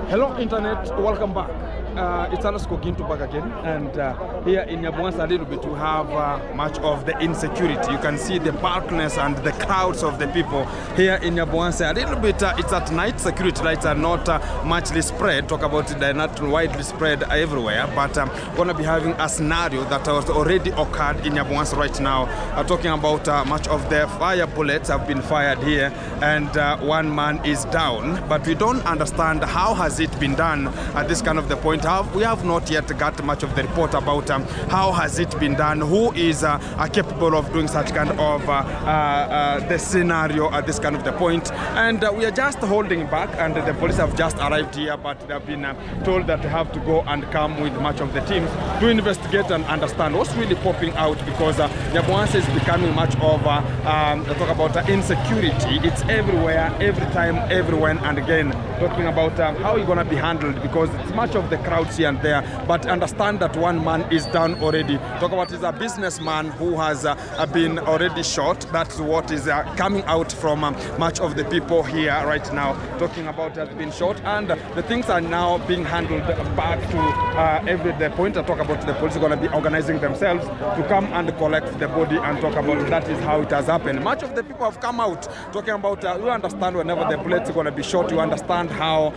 Hello Internet, welcome back. It's underscore Gintu back again, and here in NYABOHANSE a little bit we have much of the insecurity. You can see the darkness and the crowds of the people here in NYABOHANSE. A little bit, it's at night, security lights are not muchly spread. Talk about it, they're not widely spread everywhere, but we're going to be having a scenario that has already occurred in NYABOHANSE right now. Talking about much of the fire bullets have been fired here, and one man is down, but we don't understand how has it been done at this kind of the point. We have not yet got much of the report about how has it been done, who is capable of doing such kind of the scenario at this kind of the point. And we are just holding back, and the police have just arrived here, but they have been told that they have to go and come with much of the teams to investigate and understand what's really popping out, because NYABOHANSE is becoming much of talk about insecurity. It's everywhere, every time, everywhere, and again talking about how it's going to be handled, because it's much of the crowds here and there, but understand that one man is down already. Talk about is a businessman who has been already shot. That's what is coming out from much of the people here right now. Talking about has been shot, and the things are now being handled back to every the point. I talk about the police are going to be organizing themselves to come and collect the body and talk about that is how it has happened. Much of the people have come out talking about you understand whenever the bullets are going to be shot, you understand how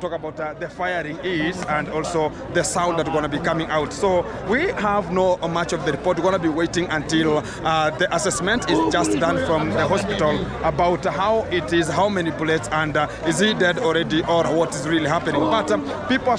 talk about the firing is, and also the sound that's going to be coming out. So we have no much of the report. We're going to be waiting until the assessment is just done from the hospital about how it is, how many bullets, and is he dead already, or what is really happening. But people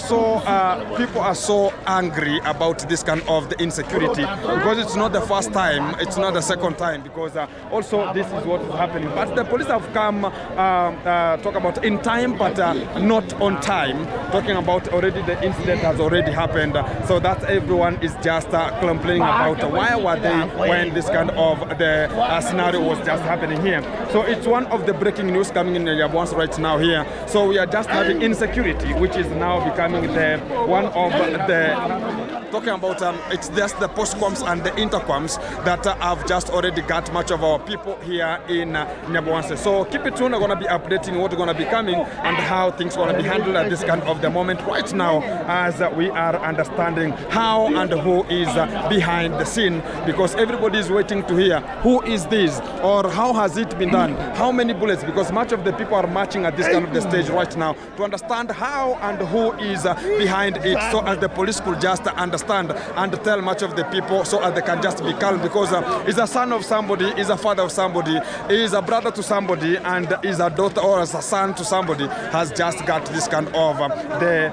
are so angry about this kind of the insecurity, because it's not the first time, it's not the second time, because also this is what is happening. But the police have come talk about in time, but not on time. Talking about already the incident has already happened, so that everyone is just complaining about why were they when this kind of the scenario was just happening here. So it's one of the breaking news coming in NYABOHANSE right now here. So we are just having insecurity, which is now becoming the one of the talking about it's just the postcoms and the intercoms that have just already got much of our people here in NYABOHANSE. So keep it tuned. I'm going to be updating what's going to be coming and how things are going to be handled at this kind of the moment right now, as we are understanding how and who is behind the scene, because everybody is waiting to hear who is this, or how has it been done, how many bullets, because much of the people are marching at this kind of the stage right now to understand how and who is behind it, so as the police could just understand and tell much of the people, so as they can just be calm, because he's a son of somebody, he's a father of somebody, he's a brother to somebody, and he's a daughter or as a son to somebody, has just got this kind of the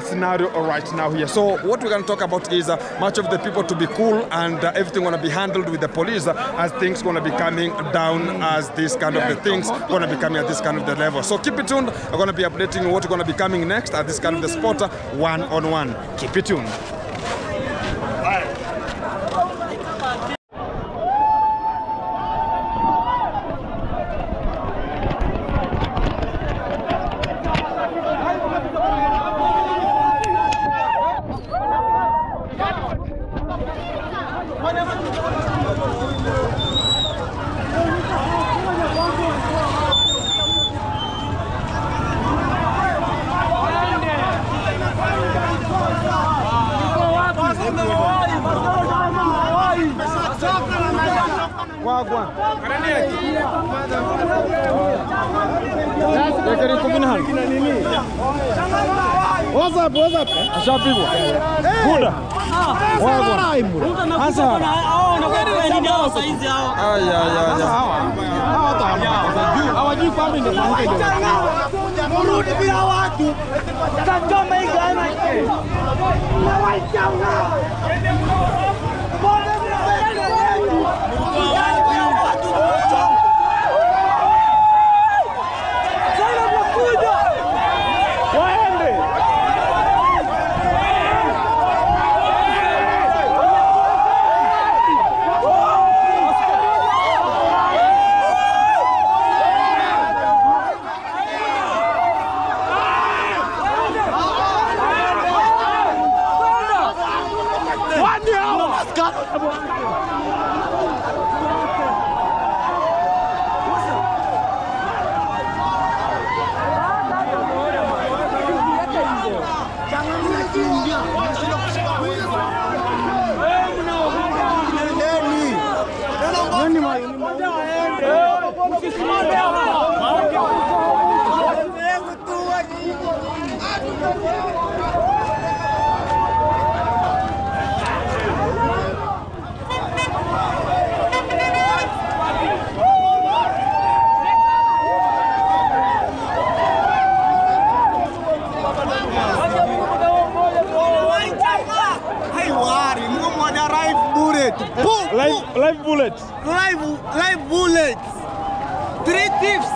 scenario right now here. So what we're going to talk about is much of the people to be cool, and everything going to be handled with the police as things going to be coming down, as this kind of the things going to be coming at this kind of the level. So keep it tuned. I'm going to be updating what's going to be coming next at this kind of the spot one-on-one. Keep it tuned. What's up? Ashapigwa. Buda. Sasa. Hawajui kwamba ndio murudi bila watu. Tatoma hii gani? Na waichauna. Live bullets. Live bullets. 3 thieves.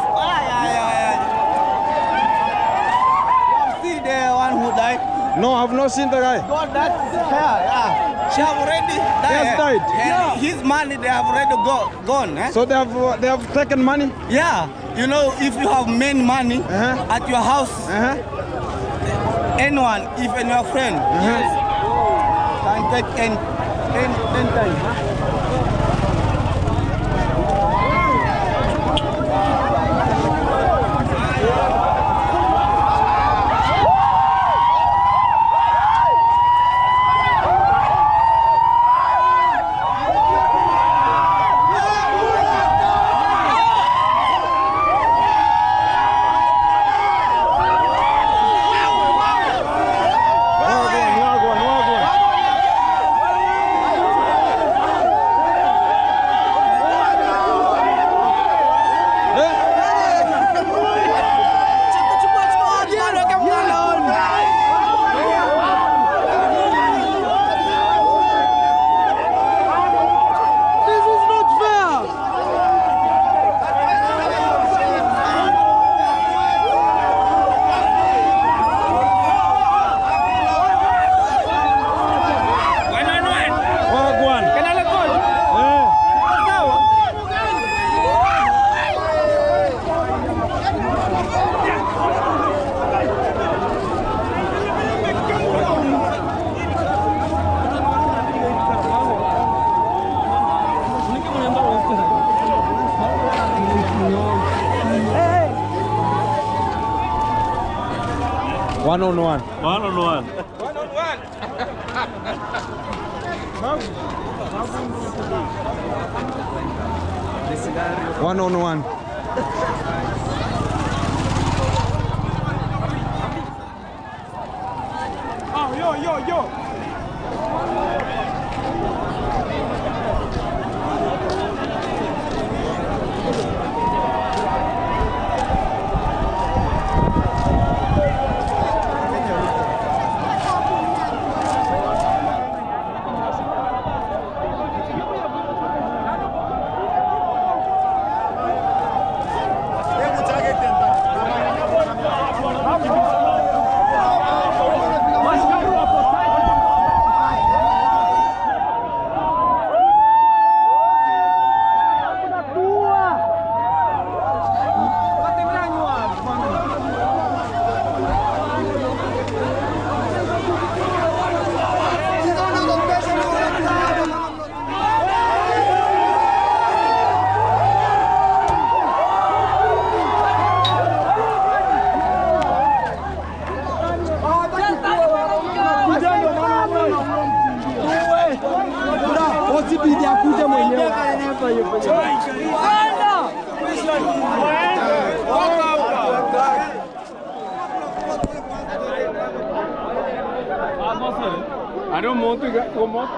You see the one who died? No, I've not seen the guy. God, that's her. Yeah. She have already died. He has died. Yeah. His money they have already gone. Eh? So they have taken money? Yeah. You know, if you have main money at your house, anyone, even your friend, can take 10 times. One-on-one. One-on-one. One-on-one. Oh, yo. I don't want to get come up.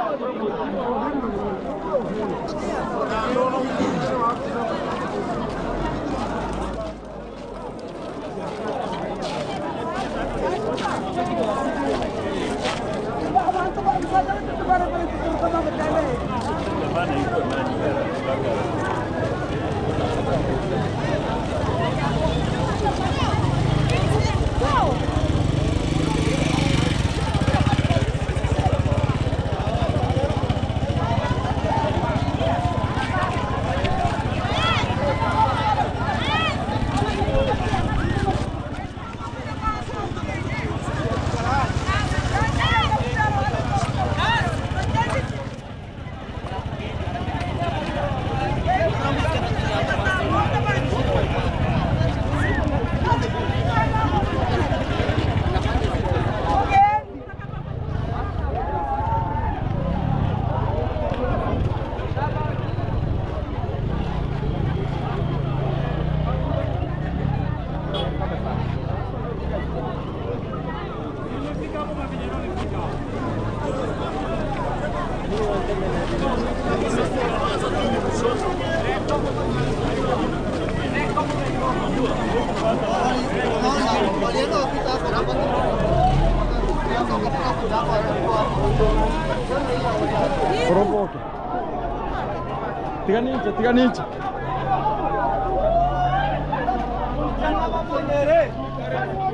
Tiganiche.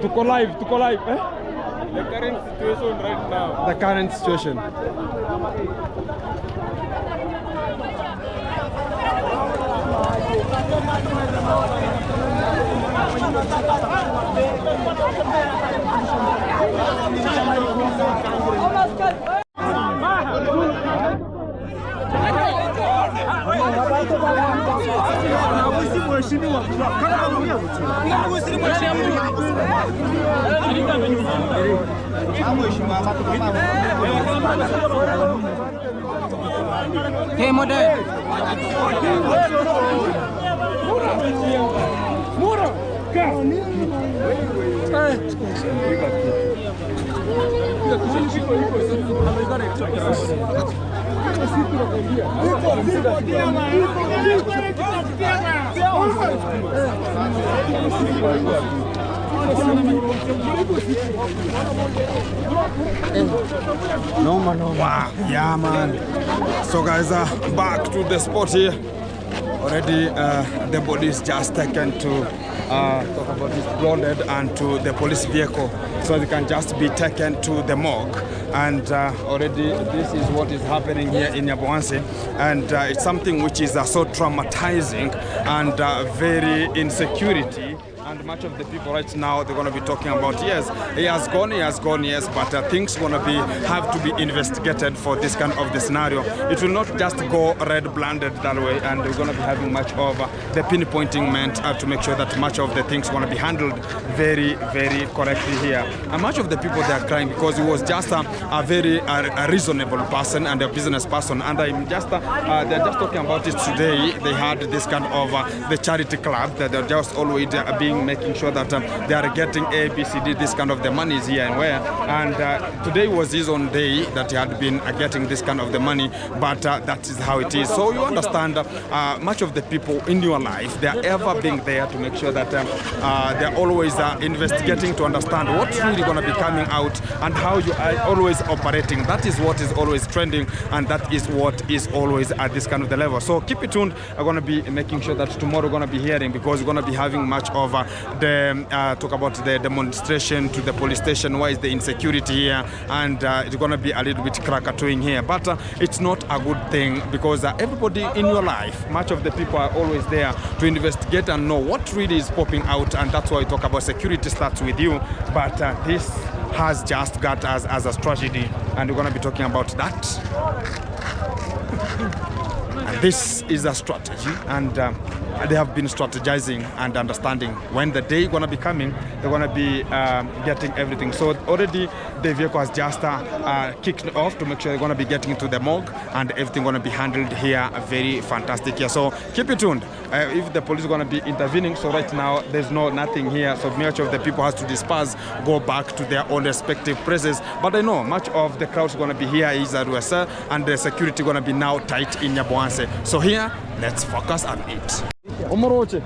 Tuko live, eh? The current situation right now. The current situation. Hey, model. Wow, yeah, man. So guys, back to the spot here. Already the body is just taken to talk about this blinded and to the police vehicle, so they can just be taken to the morgue. And already this is what is happening here in NYABOHANSE, and it's something which is so traumatizing and very insecurity. And much of the people right now, they're going to be talking about, yes, he has gone, yes, but things going to have to be investigated for this kind of the scenario. It will not just go red-blinded that way, and we're going to be having much of the pinpointing meant to make sure that much of the things going to be handled very, very correctly here. And much of the people, they are crying because he was just a very reasonable person and a business person. And I'm just, they're just talking about it today. They had this kind of the charity club that they're just always making sure that they are getting A, B, C, D, this kind of the money is here and where. And today was his own day that he had been getting this kind of the money, but that is how it is. So you understand, much of the people in your life, they are ever being there to make sure that they are always investigating to understand what's really going to be coming out and how you are always operating. That is what is always trending, and that is what is always at this kind of the level. So keep it tuned. I'm going to be making sure that tomorrow we're going to be hearing, because we're going to be having much of the talk about the demonstration to the police station. Why is the insecurity here? And it's going to be a little bit krakatooing here, but it's not a good thing, because everybody in your life, much of the people are always there to investigate and know what really is popping out, and that's why we talk about security starts with you. But this has just got us as a tragedy, and we're going to be talking about that. And this is a strategy, and they have been strategizing and understanding when the day going to be coming, they're going to be getting everything. So already the vehicle has just kicked off to make sure they're going to be getting to the morgue, and everything going to be handled here very fantastic here. So keep it tuned. If the police are going to be intervening, so right now there's nothing here, so much of the people has to disperse, go back to their own respective places. But I know much of the crowds going to be here is at USA, and the security going to be now tight in NYABOHANSE. So here, let's focus on it. Omoroche.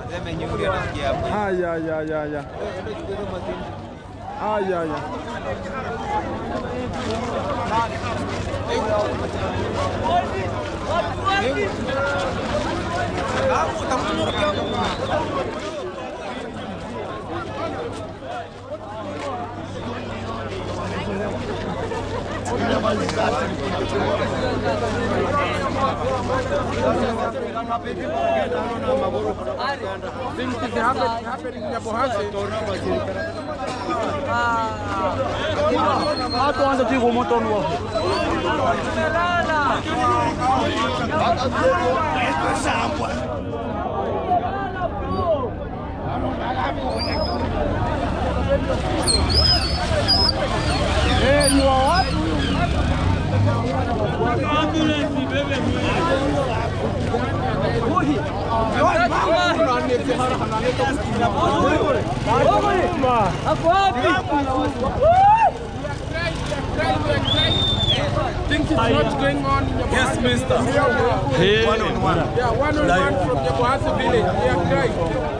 Things is happening in NYABOHANSE. Things is not going on in NYABOHANSE. Yes, mister. Hey. One-on-one. Yeah, one-on-one from NYABOHANSE village. We are crying.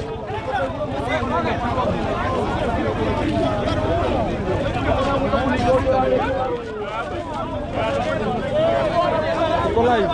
Live.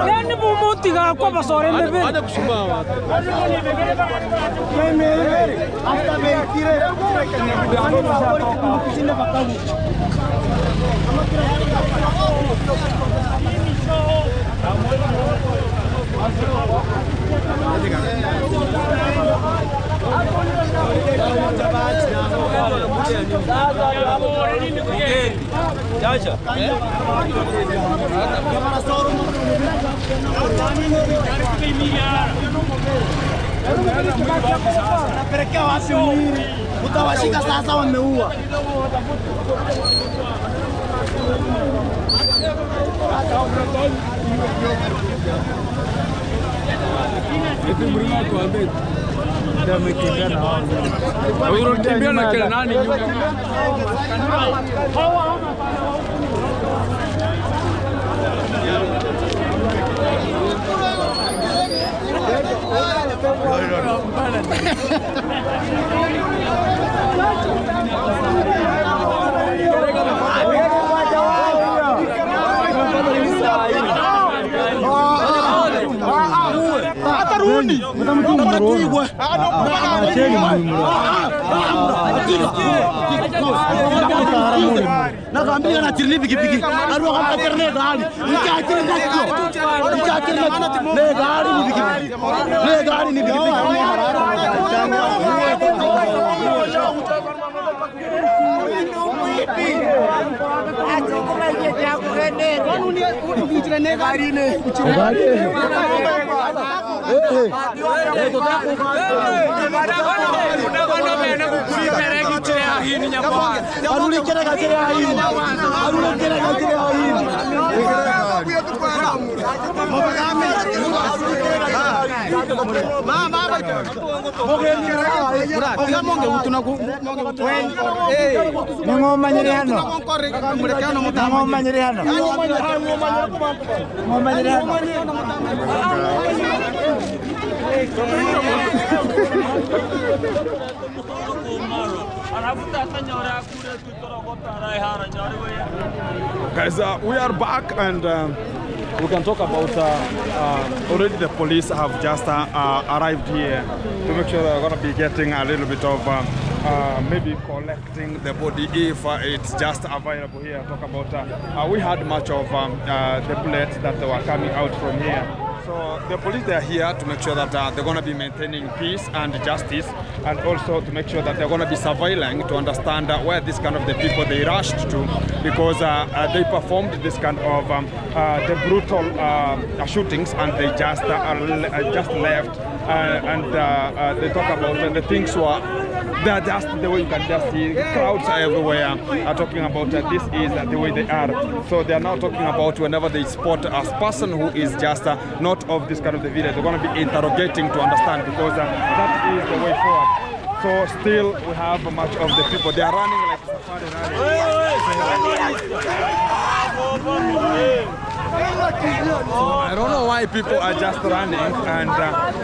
Yani bumuti ga kwa basore mbele. Ada kushimba watu. Hasta mentire. Napelekea wapi mwili? Utawashika sasa, wameua. Unakimbia na kile nani nyuma? Atarudi. Mtamtuigwa. Nakwambia na tirni pikipiki. Aro kama terne gari. Nikatiri nakyo. Nikatiri nakyo. Le gari ni pikipiki. Le gari ni pikipiki. Guys, we are back and we can talk about already the police have just arrived here to make sure they're going to be getting a little bit of maybe collecting the body if it's just available here. Talk about we had much of the bullets that were coming out from here. So the police, they are here to make sure that they're going to be maintaining peace and justice, and also to make sure that they're going to be surveilling to understand where this kind of the people they rushed to, because they performed this kind of the brutal shootings, and they just left, and they talk about the things were. They're just the way you can just see crowds are everywhere are talking about this is the way they are. So they are now talking about whenever they spot a person who is just not of this kind of the village, they're going to be interrogating to understand, because that is the way forward. So still we have much of the people, they are running like safari rally. I don't know why people are just running, and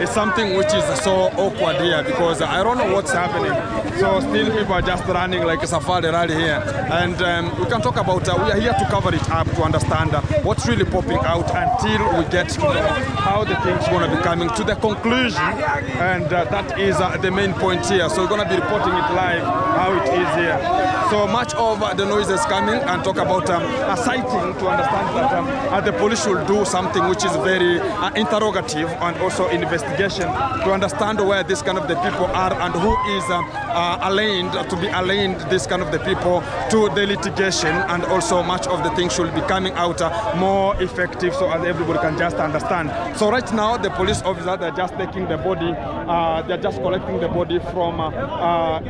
it's something which is so awkward here, because I don't know what's happening. So still people are just running like a safari rally here, and we can talk about, we are here to cover it up to understand what's really popping out until we get to know how the thing's going to be coming to the conclusion, and that is the main point here. So we're going to be reporting it live how it is here. So much of the noise is coming, and talk about a sighting to understand that the police should do something which is very interrogative, and also investigation to understand where this kind of the people are and who is aligned this kind of the people to the litigation, and also much of the things should be coming out more effective, so as everybody can just understand. So right now the police officer, they're just taking the body, they're just collecting the body from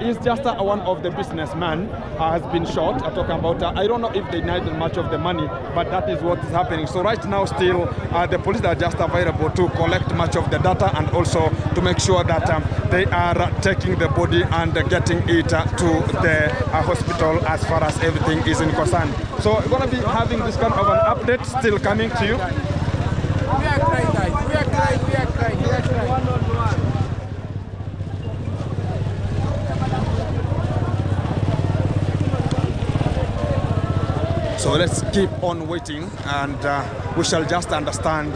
is just one of the businessmen has been shot. I'm talking about I don't know if they needed much of the money, but that is what is happening. So right now still the police are just available to collect much of the data, and also to make sure that they are taking the body and getting it to the hospital as far as everything is in concern. So we're going to be having this kind of an update still coming to you. We are crying, guys. We are crying. We are crying. We are crying. So let's keep on waiting, and we shall just understand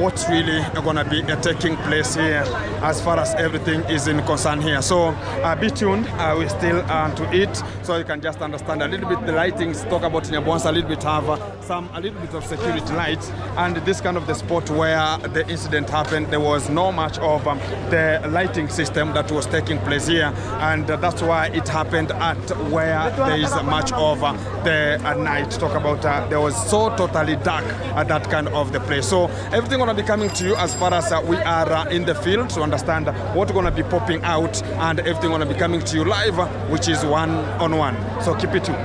what's really going to be taking place here as far as everything is in concern here. So be tuned. We're still to it, so you can just understand a little bit the lightings. Talk about NYABOHANSE a little bit, have a little bit of security lights, and this kind of the spot where the incident happened, there was no much of the lighting system that was taking place here, and that's why it happened at where there is much of the night. Talk about there was so totally dark at that kind of the place. So everything gonna be coming to you as far as we are in the field to understand what's gonna be popping out, and everything gonna be coming to you live, which is one-on-one. So keep it tuned.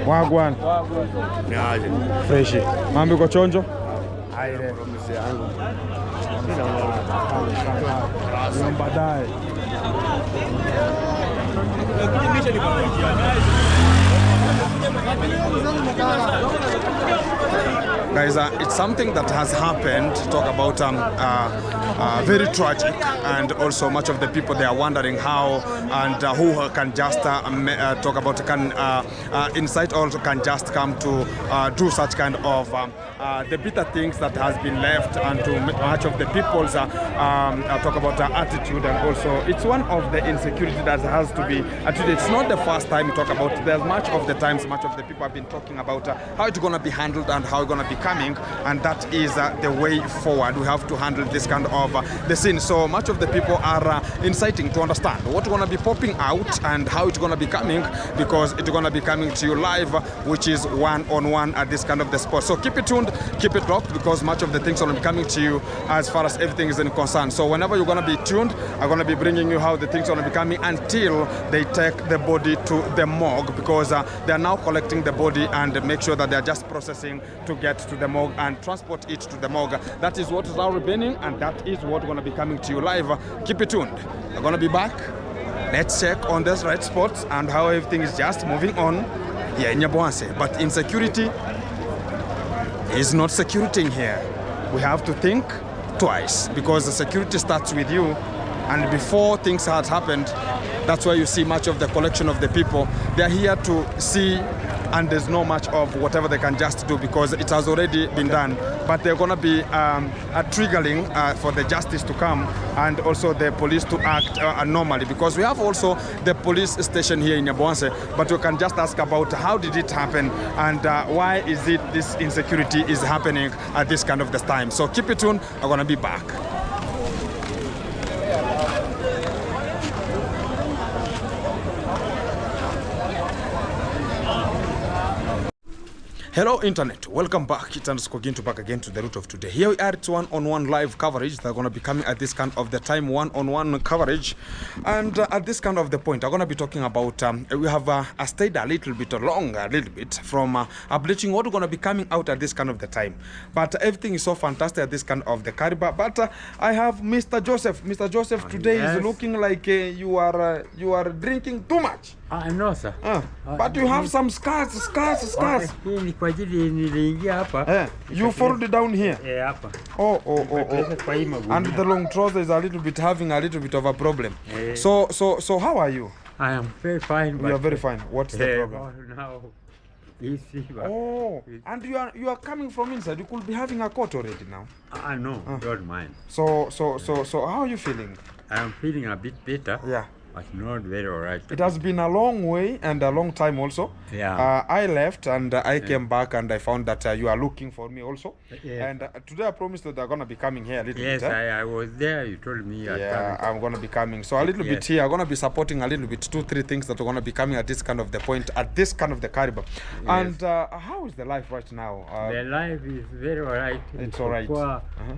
Wagwan. Freshi. Mambo iko chonjo? Aire. Baadaye. Guys, it's something that has happened. Talk about very tragic, and also much of the people, they are wondering how and who can just talk about insight also can just come to do such kind of the bitter things that has been left, and to much of the people's talk about attitude, and also it's one of the insecurity that has to be attitude. It's not the first time we talk about. There's much of the times much of the people have been talking about how it's going to be handled and how it's going to be coming, and that is the way forward. We have to handle this kind of the scene. So much of the people are inciting to understand what's going to be popping out and how it's going to be coming, because it's going to be coming to you live, which is one-on-one at this kind of the spot. So keep it tuned, keep it locked, because much of the things are going to be coming to you as far as everything is in concern. So whenever you're going to be tuned, I'm going to be bringing you how the things are going to be coming until they take the body to the morgue, because they are now collecting the body and make sure that they are just processing to get to the morgue and transport it to the morgue. That is what is now remaining, and that is what's going to be coming to you live. Keep it tuned. I'm going to be back. Let's check on this right spots and how everything is just moving on here in NYABOHANSE. But insecurity is not security in here. We have to think twice, because the security starts with you, and before things had happened, that's why you see much of the collection of the people. They are here to see, and there's no much of whatever they can just do, because it has already been done. But they're going to be triggering for the justice to come, and also the police to act normally, because we have also the police station here in NYABOHANSE, but we can just ask about how did it happen, and why is it this insecurity is happening at this kind of the time. So keep it tuned. I'm going to be back. Hello Internet, welcome back. It's NYABOHANSE back again to the root of today. Here we are, it's one-on-one live coverage. They're going to be coming at this kind of the time, one-on-one coverage. And at this kind of the point, I'm going to be talking about, we have stayed a little bit from updating what we're going to be coming out at this kind of the time. But everything is so fantastic at this kind of the Caribbean. But I have Mr. Joseph. Mr. Joseph today is looking like you are drinking too much. I know, sir. But you have some scars. You folded down here. Yeah. Oh. And the long trouser is having a little bit of a problem. So how are you? I am very fine. You are very fine. What's the problem? Now, and you are coming from inside. You could be having a coat already now. I know. Don't mind. So how are you feeling? I am feeling a bit better. Yeah. was not very alright. It has been a long way and a long time also. Yeah. I left and I came back and I found that you are looking for me also. Yes. And today I promised that I'm going to be coming here a little Yes, bit. I was there. You told me you are Yeah, coming. I'm going to be coming. So a little bit Yes. here, I'm going to be supporting a little bit, 2-3 things that are going to be coming at this kind of the point, at this kind of the caliber. And how is the life right now? The life is very alright. It's alright.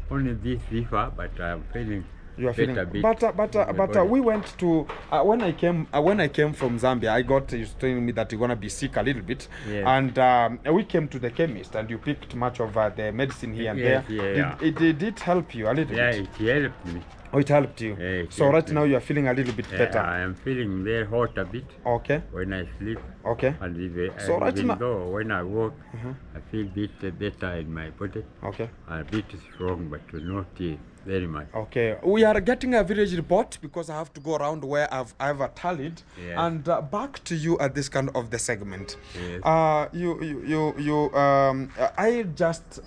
Only this fever, but I'm feeling. You are feeling, better bit but we went to when I came from Zambia. I got you telling me that you're gonna be sick a little bit, Yes. and we came to the chemist and you picked much of the medicine here and Yes, there. yeah. Did it help you a little Yeah, bit? it helped me. Oh, it helped you. Yeah, it So helped right me. now you are feeling a little bit better. I am feeling very hot a bit Okay. when I sleep. Okay. And So right even now- though when I walk, I feel bit better in my body. Okay. A bit strong, but not very much. Okay, we are getting a village report because I have to go around where I've tallied, Yes. and back to you at this kind of the segment. Yes. I just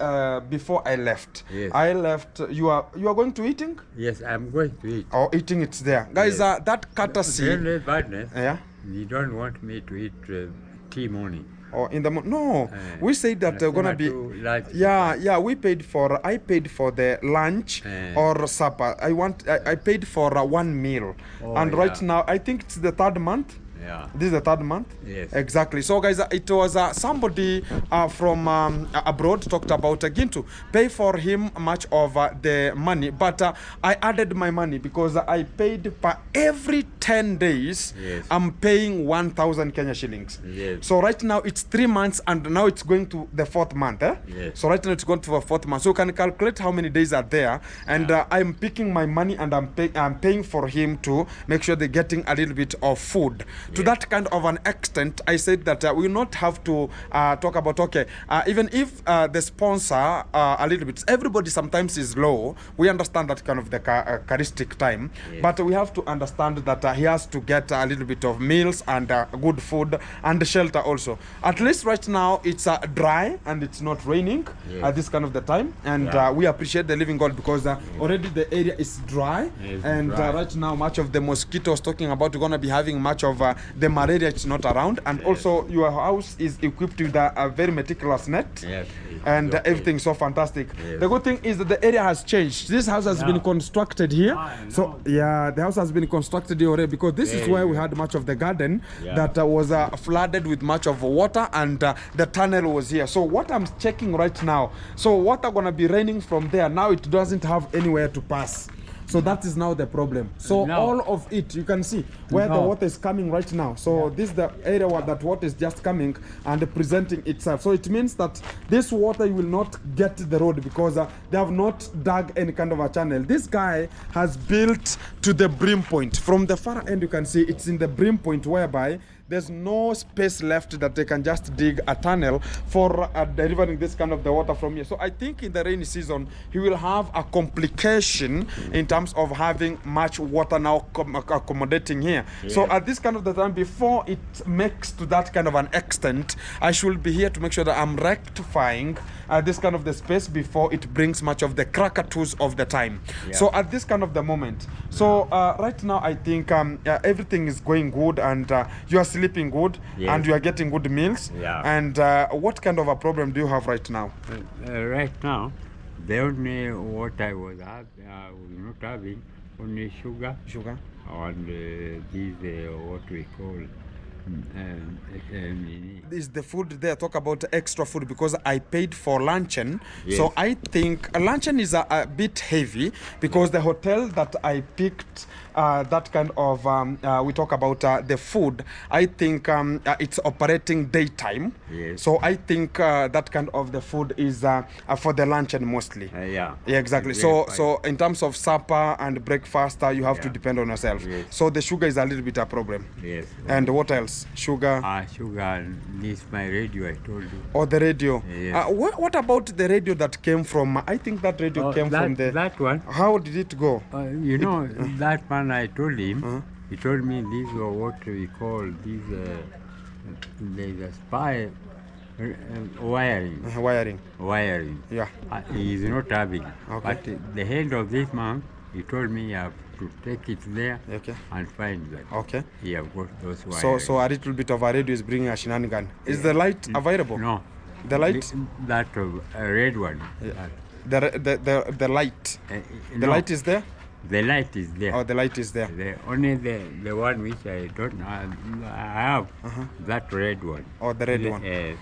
before I left, Yes. I left. You are going to eating Yes, I'm going to eat. or eating? It's there, guys. Yes. That courtesy. Very badness. Yeah. You don't want me to eat tea morning. Or in the no, we said that I gonna wanna be. do lunch. Yeah. I paid for the lunch or supper. I paid for one meal, Oh, and right yeah. now I think it's the 3rd month. Yeah. This is the 3rd month. Yes. Exactly. So guys, it was somebody from abroad talked about Gintu pay for him much of the money, but I added my money because I paid per every 10 days. Yes. I'm paying 1,000 Kenya shillings. Yes. So right now it's 3 months and now it's going to the 4th month. Yes. So right now it's going to the 4th month. So you can calculate how many days are there, and I'm picking my money and I'm paying for him to make sure they're getting a little bit of food. To that kind of an extent, I said that we will not have to talk about, even if the sponsor a little bit, everybody sometimes is low. We understand that kind of the charistic time, but we have to understand that he has to get a little bit of meals and good food and shelter also. At least right now it's dry and it's not raining at this kind of the time, and we appreciate the living God because already the area is dry, and right now much of the mosquitoes talking about, we're going to be having much of the malaria, it's not around, and also your house is equipped with a very meticulous net. Yes. And Okay. everything's so fantastic. Yes. The good thing is that the area has changed. This house has been constructed here. So the house has been constructed here already because this is where we had much of the garden that was flooded with much of water, and the tunnel was here. So what I'm checking right now, so water gonna be raining from there. Now it doesn't have anywhere to pass. So that is now the problem. So all of it, you can see where the water is coming right now. So this is the area where that water is just coming and presenting itself. So it means that this water will not get the road because they have not dug any kind of a channel. This guy has built to the brim point. From the far end, you can see it's in the brim point whereby there's no space left that they can just dig a tunnel for delivering this kind of the water from here. So I think in the rainy season, he will have a complication in terms of having much water now accommodating here. So at this kind of the time, before it makes to that kind of an extent, I should be here to make sure that I'm rectifying this kind of the space before it brings much of the crackatoos of the time. So at this kind of the moment, so right now I think everything is going good, and you are sleeping good, and you are getting good meals. And what kind of a problem do you have right now? Right now, the only what I was not having, only sugar. And this what we call is the food there. Talk about extra food because I paid for luncheon. So I think luncheon is a bit heavy because the hotel that I picked, that kind of we talk about the food, I think it's operating daytime. So I think that kind of the food is for the luncheon mostly. Yeah, exactly. So in terms of supper and breakfast, you have to depend on yourself. So the sugar is a little bit a problem. And what else? Sugar. Sugar needs my radio, I told you. Or the radio. What about the radio that came from? I think that radio came from the. That one. How did it go? You know, that man, I told him. He told me these were what we call these. There's a spy. Wiring. Yeah. He is not having. But the end of this month, he told me I have to take it there Okay. and find that. Okay. Yeah, of course, those wire. So a little bit of a radio is bringing a shenanigan. Is the light available? No. The light? That red one. The light. The No, light is there? The light is there. Oh, the light is there. Only the one which I don't have, I have that red one. Oh, the red one. Is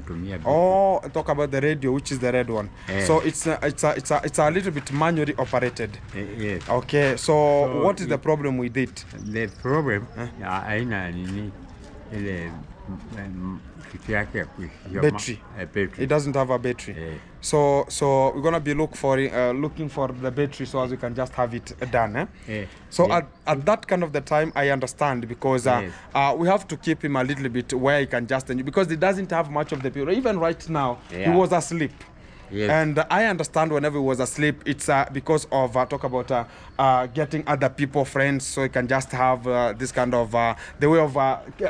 to me. Oh, talk about the radio, which is the red one. So it's a little bit manually operated. Yes. Okay. So what is the problem with it? The problem, I need Battery. It doesn't have a battery. So we're gonna be looking for the battery so as we can just have it done. So at that kind of the time, I understand, because we have to keep him a little bit where he can just, because he doesn't have much of the people. Even right now, he was asleep. Yes. And I understand whenever he was asleep, it's because of talk about getting other people, friends, so he can just have this kind of the way of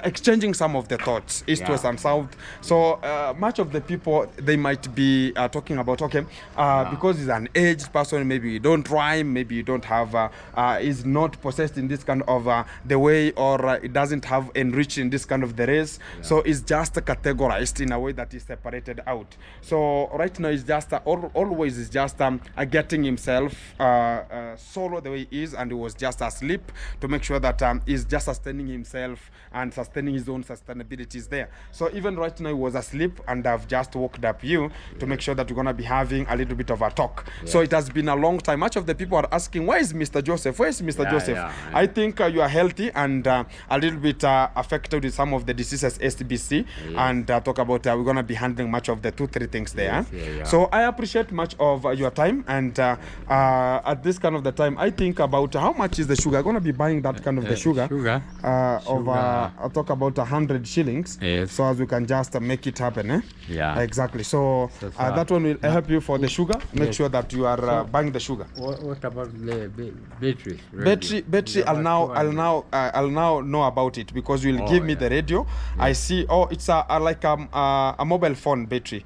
exchanging some of the thoughts, east, west, and south. So much of the people, they might be talking about, okay, because he's an aged person, maybe you don't rhyme, maybe you don't have, is not possessed in this kind of the way, or it doesn't have enriched in this kind of the race. So it's just categorized in a way that is separated out. So right now, it's just always is just getting himself solo the way he is, and he was just asleep, to make sure that he's just sustaining himself and sustaining his own sustainability is there. So even right now he was asleep, and I've just woke up you to make sure that we're gonna be having a little bit of a talk. So it has been a long time. Much of the people are asking, where is Mr. Joseph? Where is Mr. Joseph? I think you are healthy and a little bit affected with some of the diseases, STBC, and talk about we're gonna be handling much of the 2-3 things there. So I appreciate much of your time, and at this kind of the time, I think about how much is the sugar. I'm gonna be buying that kind of the sugar. I'll talk about 100 shillings. So as we can just make it happen. Exactly. So that one will help you for the sugar. Make sure that you are buying the sugar. What about the batteries? Battery. I'll now know about it, because you will give me the radio. I see. Oh, it's like a mobile phone battery.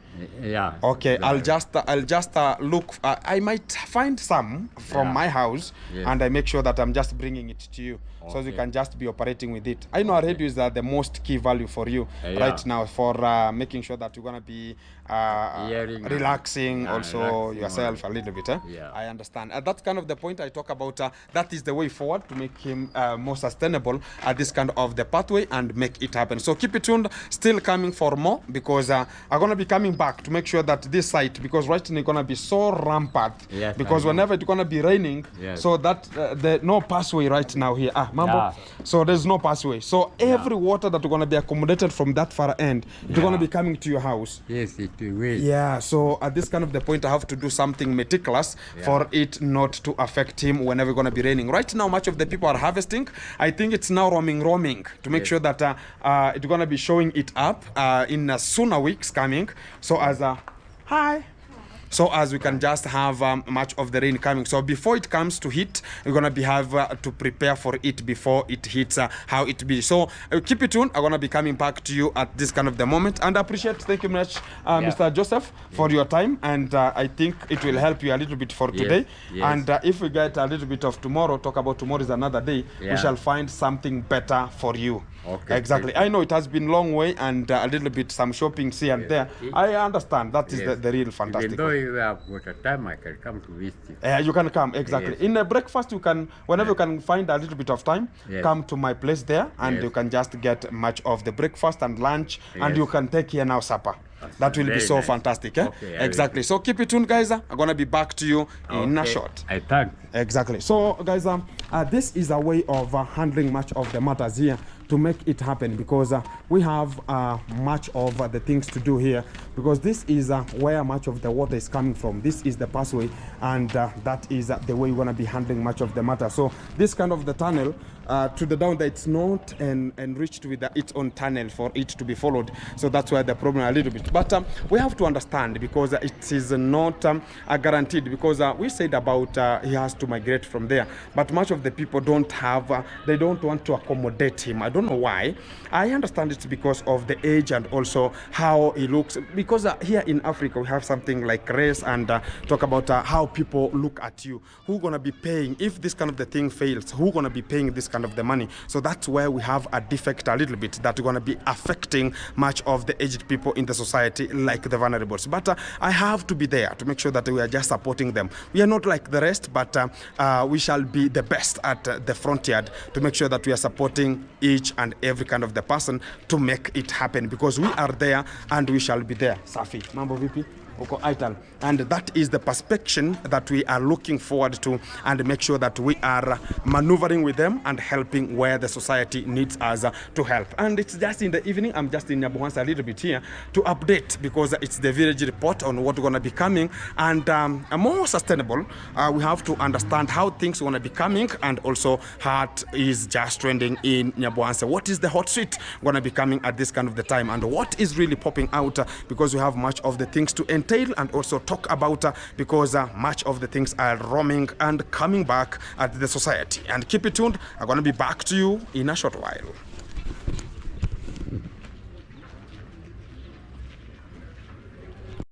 Okay. I'll just look. I might find some from my house, and I make sure that I'm just bringing it to you, so you can just be operating with it. I know a radio is the most key value for you right now, for making sure that you're gonna be relaxing also yourself a little bit. I understand. That's kind of the point I talk about. That is the way forward to make him more sustainable at this kind of the pathway and make it happen. So keep it tuned. Still coming for more, because I'm gonna be coming back to make sure that this site, because right now it's gonna be so rampant, because whenever it's gonna be raining, so that the no passway right now here. Mambo. So there's no passway. So every water that we're gonna be accommodated from that far end, it's gonna be coming to your house. Yes, it will. So at this kind of the point, I have to do something meticulous for it not to affect him whenever it's gonna be raining. Right now, much of the people are harvesting. I think it's now roaming to make sure that it's gonna be showing it up in sooner weeks coming. So as hi. So as we can just have much of the rain coming. So before it comes to hit, we're gonna be have to prepare for it before it hits how it be. So keep it tuned. I'm gonna be coming back to you at this kind of the moment, and I appreciate. Thank you much, Mr. Joseph, for your time, and I think it will help you a little bit for today. And if we get a little bit of tomorrow, talk about tomorrow is another day. We shall find something better for you. Exactly. I know it has been long way and a little bit some shopping here and there. I understand. That is the real fantastic. Even though you have got a time, I can come to visit you. You can come, exactly. In a breakfast, you can, whenever you can find a little bit of time, come to my place there, and you can just get much of the breakfast and lunch, and you can take here now supper. That will be so fantastic. Exactly. So keep it tuned, guys. I'm gonna be back to you in a short. I thank. Exactly. So, guys, this is a way of handling much of the matters here to make it happen, because we have much of the things to do here, because this is where much of the water is coming from. This is the passway, and that is the way we're gonna be handling much of the matter. So this kind of the tunnel, to the down that it's not enriched with its own tunnel for it to be followed. So that's why the problem a little bit. But we have to understand, because it is not guaranteed, because we said about he has to migrate from there, but much of the people don't have, they don't want to accommodate him. I don't know why. I understand it's because of the age and also how he looks, because here in Africa we have something like race, and talk about how people look at you. Who's gonna be paying if this kind of the thing fails? Who's gonna be paying this kind of the money? So that's where we have a defect a little bit that's gonna be affecting much of the aged people in the society, like the vulnerables. But I have to be there to make sure that we are just supporting them. We are not like the rest, but we shall be the best at the frontier to make sure that we are supporting each and every kind of the person to make it happen, because we are there and we shall be there. Safi, mambo vipi? And that is the perspective that we are looking forward to, and make sure that we are maneuvering with them and helping where the society needs us to help. And it's just in the evening. I'm just in NYABOHANSE a little bit here to update, because it's the village report on what's going to be coming, and more sustainable. We have to understand how things are going to be coming, and also how it is just trending in NYABOHANSE. What is the hot seat going to be coming at this kind of the time, and what is really popping out, because we have much of the things to entail and also talk about, because much of the things are roaming and coming back at the society. And keep it tuned. I'm going to be back to you in a short while.